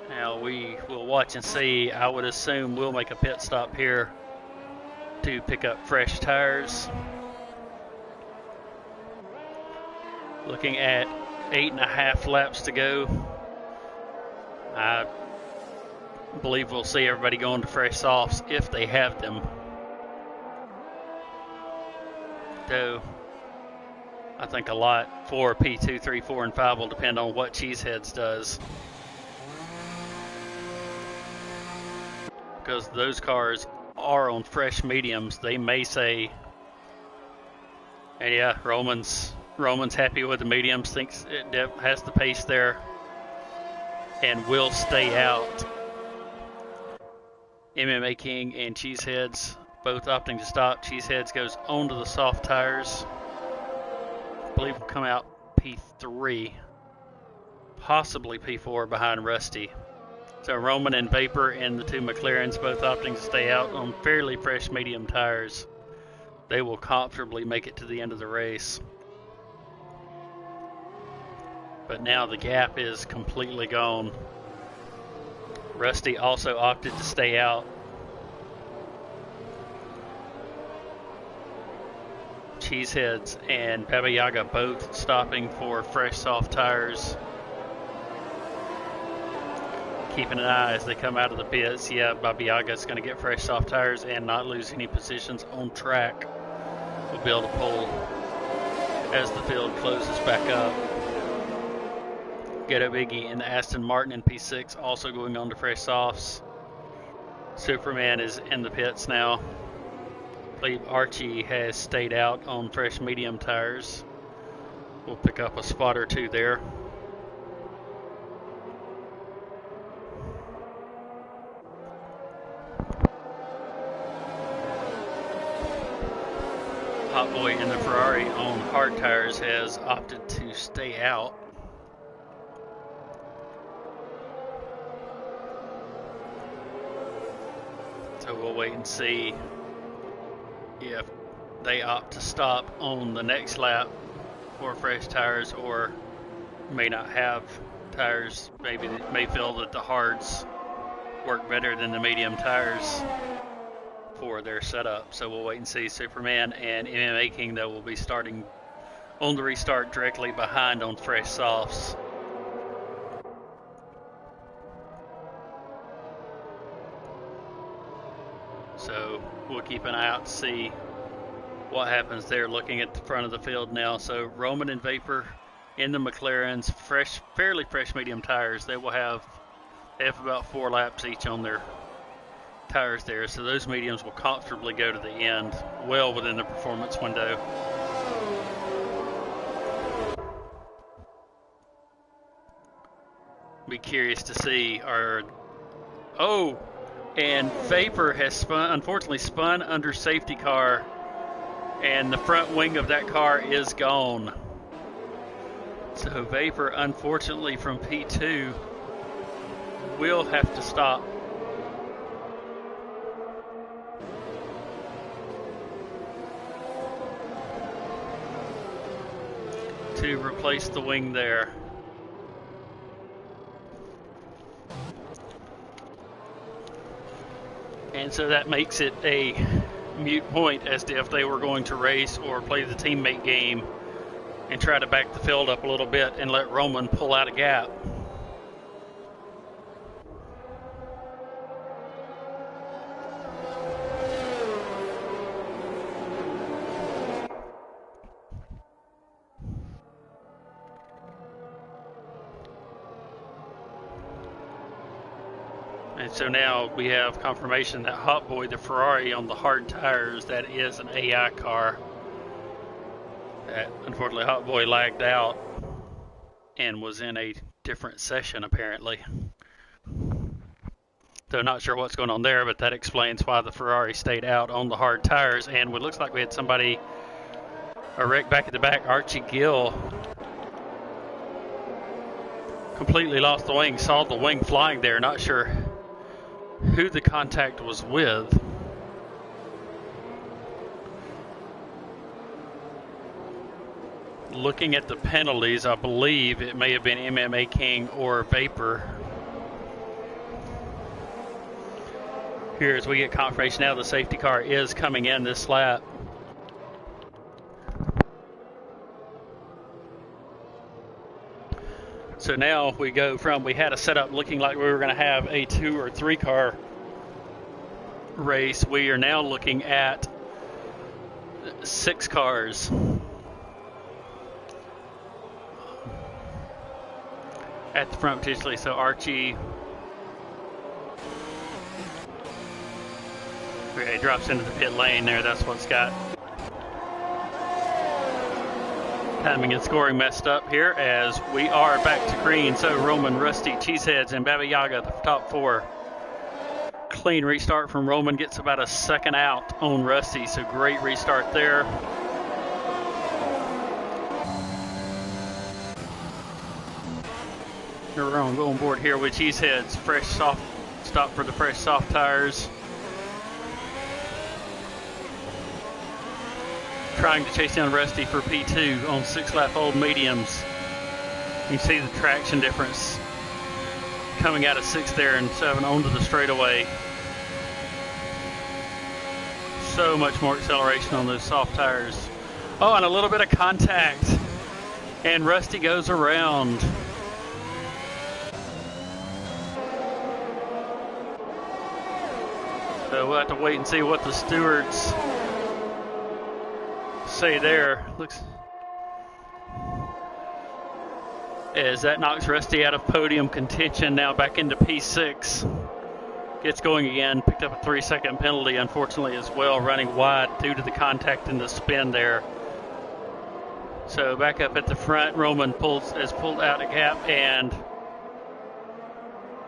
now we will watch and see. I would assume we'll make a pit stop here to pick up fresh tires. Looking at 8.5 laps to go. I believe we'll see everybody going to fresh softs if they have them. Though I think a lot for P2, 3, 4, and 5 will depend on what Cheeseheads does. because those cars are on fresh mediums. They may say, and yeah, Roman's happy with the mediums, thinks it has the pace there, and will stay out. MMA King and Cheeseheads both opting to stop. Cheeseheads goes onto the soft tires. I believe will come out P3, possibly P4 behind Rusty. So Roman and Vapor and the two McLarens both opting to stay out on fairly fresh medium tires. They will comfortably make it to the end of the race. But now the gap is completely gone. Rusty also opted to stay out. Cheeseheads and Baba Yaga both stopping for fresh soft tires. Keeping an eye as they come out of the pits. Yeah, Baba Yaga is going to get fresh soft tires and not lose any positions on track. We'll be able to pull as the field closes back up. Ghetto Biggie and Aston Martin in P6 also going on to fresh softs. Superman is in the pits now. I believe Archie has stayed out on fresh medium tires. We'll pick up a spot or two there. Hot Boy in the Ferrari on hard tires has opted to stay out. So we'll wait and see if they opt to stop on the next lap for fresh tires, or may not have tires. Maybe they may feel that the hards work better than the medium tires for their setup. So we'll wait and see. Superman and MMA King, though, will be starting on the restart directly behind on fresh softs. So we'll keep an eye out to see what happens there, looking at the front of the field now. So Roman and Vapor in the McLarens, fairly fresh medium tires. They have about 4 laps each on their tires there. So those mediums will comfortably go to the end, well within the performance window. Be curious to see and Vapor has unfortunately spun under safety car, and the front wing of that car is gone. So Vapor, unfortunately, from P2 will have to stop. To replace the wing there. And so that makes it a mute point as to if they were going to race or play the teammate game and try to back the field up a little bit and let Roman pull out a gap. And so now we have confirmation that Hot Boy, the Ferrari on the hard tires, that is an AI car. Unfortunately, Hot Boy lagged out and was in a different session apparently. So not sure what's going on there, but that explains why the Ferrari stayed out on the hard tires. And it looks like we had somebody, a wreck back at the back. Archie Gill completely lost the wing, saw the wing flying there, not sure who the contact was with. Looking at the penalties, I believe it may have been MMA King or Vapor. Here, as we get confirmation now, the safety car is coming in this lap. So now we go from, we had a setup looking like we were going to have a 2 or 3 car race. We are now looking at 6 cars. At the front potentially. So Archie Okay, he drops into the pit lane there. That's what's got timing and scoring messed up here as we are back to green. So Roman, Rusty, Cheeseheads, and Baba Yaga, the top four. Clean restart from Roman, gets about a second out on Rusty, so great restart there. We're on board here with Cheeseheads. Fresh soft stop for the fresh soft tires. Trying to chase down Rusty for P2 on 6-lap old mediums. You see the traction difference coming out of 6 there and 7 onto the straightaway. So much more acceleration on those soft tires. Oh, and a little bit of contact. And Rusty goes around. So we'll have to wait and see what the stewards say there. Looks as that knocks Rusty out of podium contention, now back into P6. Gets going again, picked up a 3-second penalty, unfortunately, as well, running wide due to the contact and the spin there. So back up at the front, Roman has pulled out a gap, and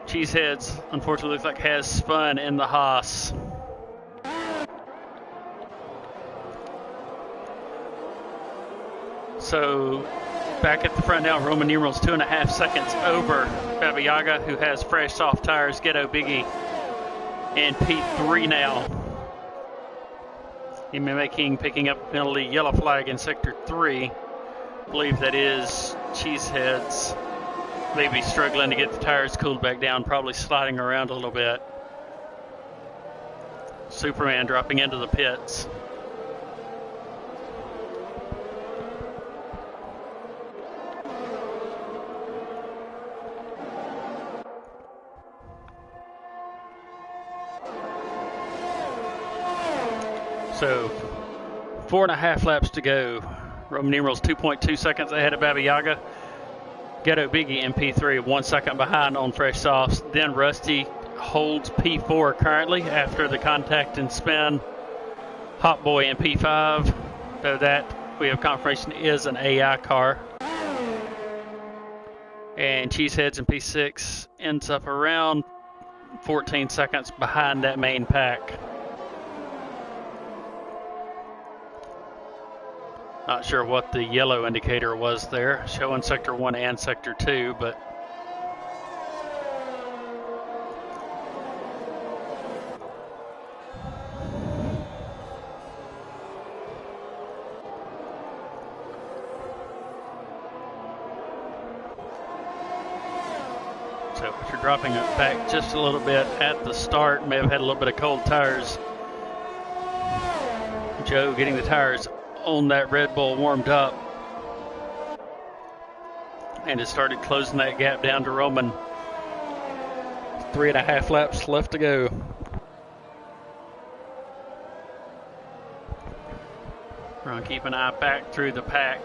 Cheeseheads, unfortunately, looks like has spun in the Haas. So back at the front now, Roman numerals 2.5 seconds over Baba Yaga, who has fresh soft tires, Ghetto Biggie, and P3 now. MMA King picking up penalty, yellow flag in sector 3. I believe that is Cheeseheads. Maybe struggling to get the tires cooled back down, probably sliding around a little bit. Superman dropping into the pits. So 4.5 laps to go. Roman numerals 2.2 seconds ahead of Baba Yaga. Ghetto Biggie in P3, 1 second behind on fresh softs. Then Rusty holds P4 currently after the contact and spin. Hot Boy in P5, though that we have confirmation is an AI car. And Cheeseheads in P6 ends up around 14 seconds behind that main pack. Not sure what the yellow indicator was there, showing sector 1 and sector 2, but so if you're dropping it back just a little bit at the start, may have had a little bit of cold tires. Joe getting the tires on that Red Bull warmed up and has started closing that gap down to Roman. 3.5 laps left to go. We're going to keep an eye back through the pack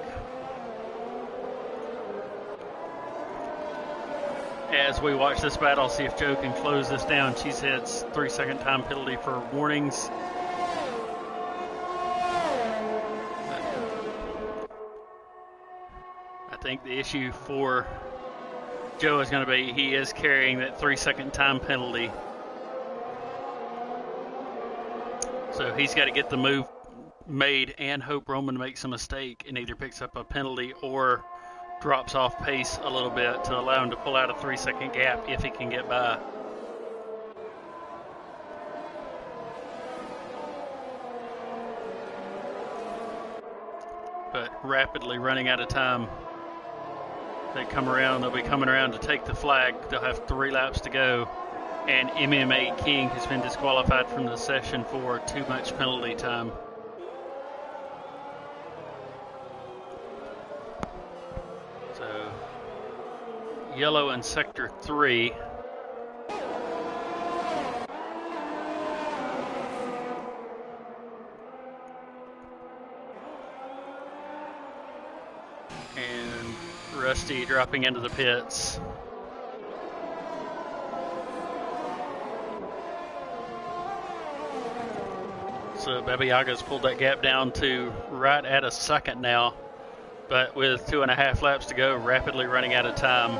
as we watch this battle, see if Joe can close this down. Cheesehead's 3-second time penalty for warnings. I think the issue for Joe is going to be he is carrying that 3-second time penalty. So he's got to get the move made and hope Roman makes a mistake and either picks up a penalty or drops off pace a little bit to allow him to pull out a 3-second gap if he can get by. But rapidly running out of time. They come around, they'll be coming around to take the flag. They'll have 3 laps to go. And MMA King has been disqualified from the session for too much penalty time. So, yellow in sector 3. Rusty dropping into the pits. So Baba Yaga's pulled that gap down to right at a second now, but with 2.5 laps to go, rapidly running out of time.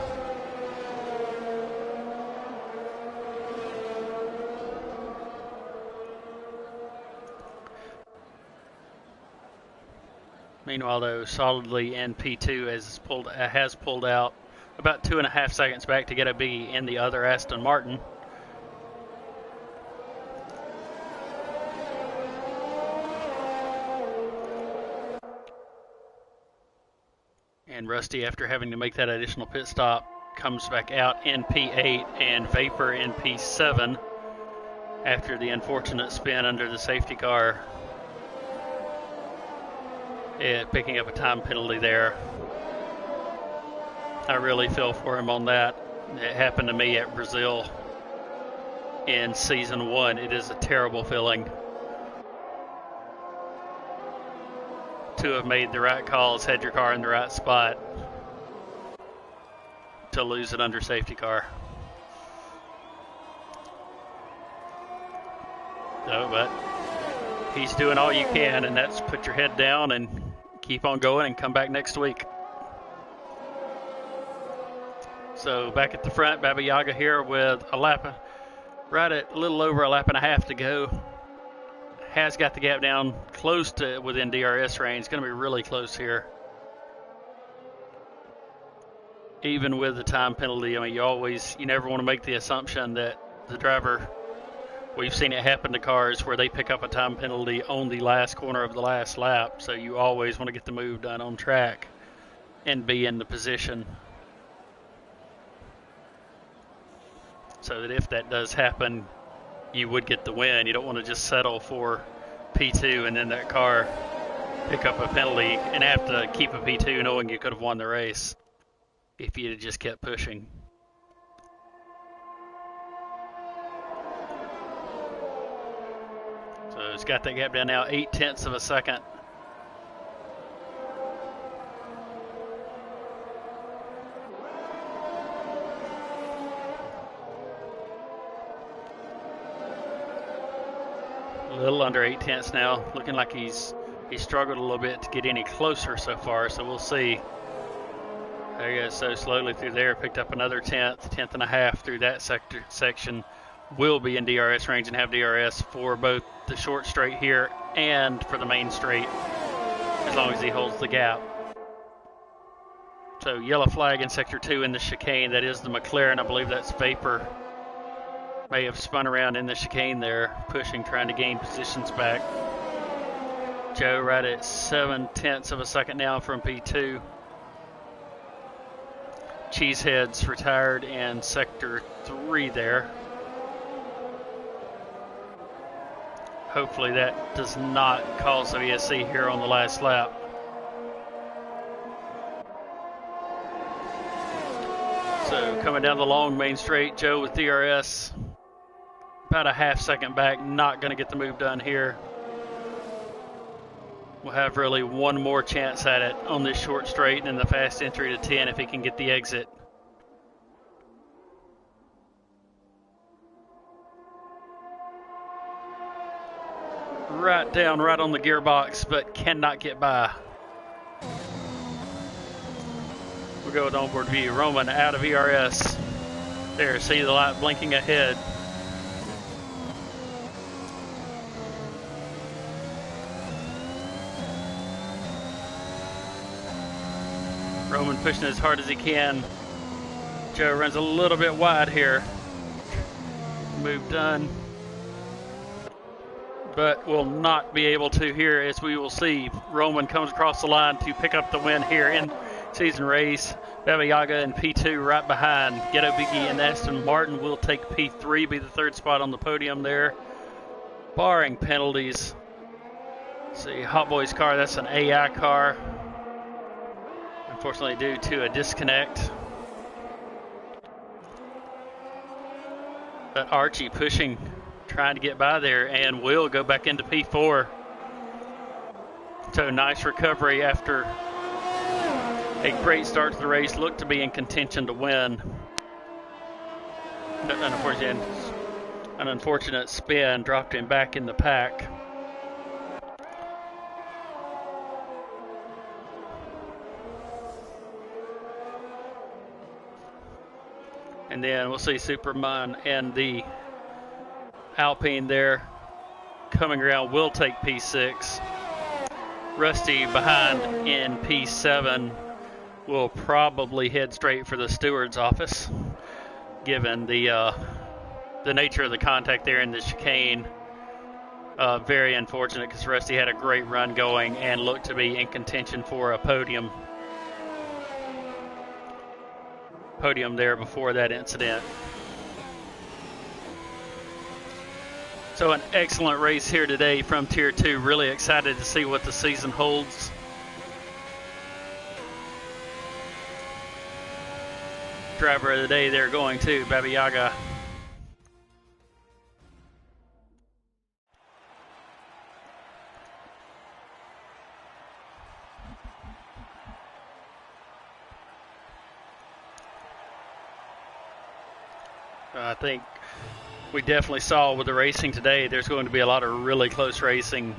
Meanwhile, though, solidly in P2 has pulled out about 2.5 seconds back to get a biggie in the other Aston Martin. And Rusty, after having to make that additional pit stop, comes back out in P8 and Vapor in P7 after the unfortunate spin under the safety car. Picking up a time penalty there. I really feel for him on that. It happened to me at Brazil in season 1. It is a terrible feeling to have made the right calls, had your car in the right spot, to lose it under safety car. No, but he's doing all you can, and that's put your head down and keep on going and come back next week. So back at the front, Baba Yaga here with a lap, right at a little over a lap and a half to go. Has got the gap down close to within DRS range. It's going to be really close here. Even with the time penalty, I mean, you never want to make the assumption that the driver, we've seen it happen to cars where they pick up a time penalty on the last corner of the last lap. So you always want to get the move done on track and be in the position so that if that does happen, you would get the win. You don't want to just settle for P2 and then that car pick up a penalty and have to keep a P2 knowing you could have won the race if you had just kept pushing. So it's got that gap down now, 0.8 of a second. A little under 0.8 now, looking like he's struggled a little bit to get any closer so far, so we'll see. There he goes, so slowly through there, picked up another tenth and a half through that section. Will be in DRS range and have DRS for both the short straight here and for the main straight, as long as he holds the gap. So yellow flag in sector 2 in the chicane. That is the McLaren. I believe that's Vapor. May have spun around in the chicane there, pushing, trying to gain positions back. Joe right at 0.7 of a second now from P2. Cheesehead's retired in sector 3 there. Hopefully that does not cause the VSC here on the last lap. So coming down the long main straight, Joe with DRS. About a half second back, not going to get the move done here. We'll have really one more chance at it on this short straight and in the fast entry to 10 if he can get the exit. Right down, right on the gearbox, but cannot get by. We'll go with onboard view. Roman out of ERS. There, see the light blinking ahead. Roman pushing as hard as he can. Joe runs a little bit wide here. Move done. But will not be able to here, as we will see. Roman comes across the line to pick up the win here in season race. Baba Yaga in P2 right behind. Ghetto Biggie and Aston Martin will take P3, be the third spot on the podium there. Barring penalties. Let's see, Hot Boy's car, that's an AI car. Unfortunately due to a disconnect. But Archie pushing, trying to get by there, and will go back into P4. So nice recovery after a great start to the race. Looked to be in contention to win. An unfortunate spin dropped him back in the pack. And then we'll see Superman and the Alpine there coming around will take P6. Rusty behind in P7 will probably head straight for the steward's office, given the nature of the contact there in the chicane. Very unfortunate because Rusty had a great run going and looked to be in contention for a podium there before that incident. So an excellent race here today from Tier 2. Really excited to see what the season holds. Driver of the day there going to Baba Yaga. I think we definitely saw with the racing today, there's going to be a lot of really close racing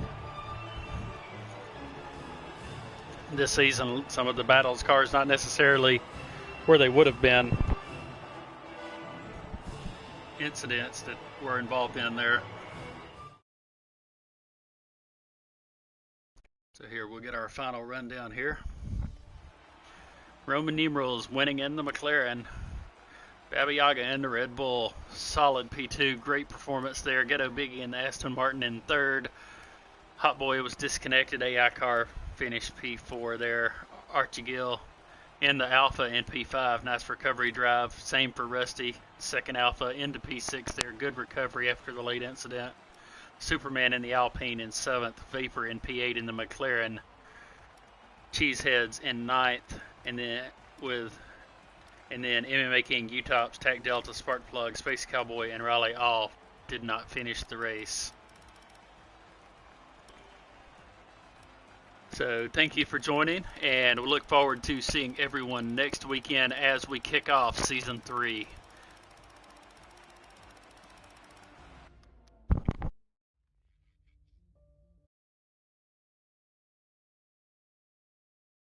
this season. Some of the battles cars not necessarily where they would have been. Incidents that were involved in there. So here we'll get our final rundown here. Roman numerals winning in the McLaren. Baba Yaga in the Red Bull. Solid P2. Great performance there. Ghetto Biggie in the Aston Martin in third. Hot Boy was disconnected. AI car finished P4 there. Archie Gill in the Alpha in P5. Nice recovery drive. Same for Rusty. Second Alpha into P6 there. Good recovery after the late incident. Superman in the Alpine in 7th. Vapor in P8 in the McLaren. Cheeseheads in 9th. And then MMA King, U-Tops, Tac Delta, Sparkplug, Space Cowboy, and Raleigh all did not finish the race. So thank you for joining, and we look forward to seeing everyone next weekend as we kick off Season 3.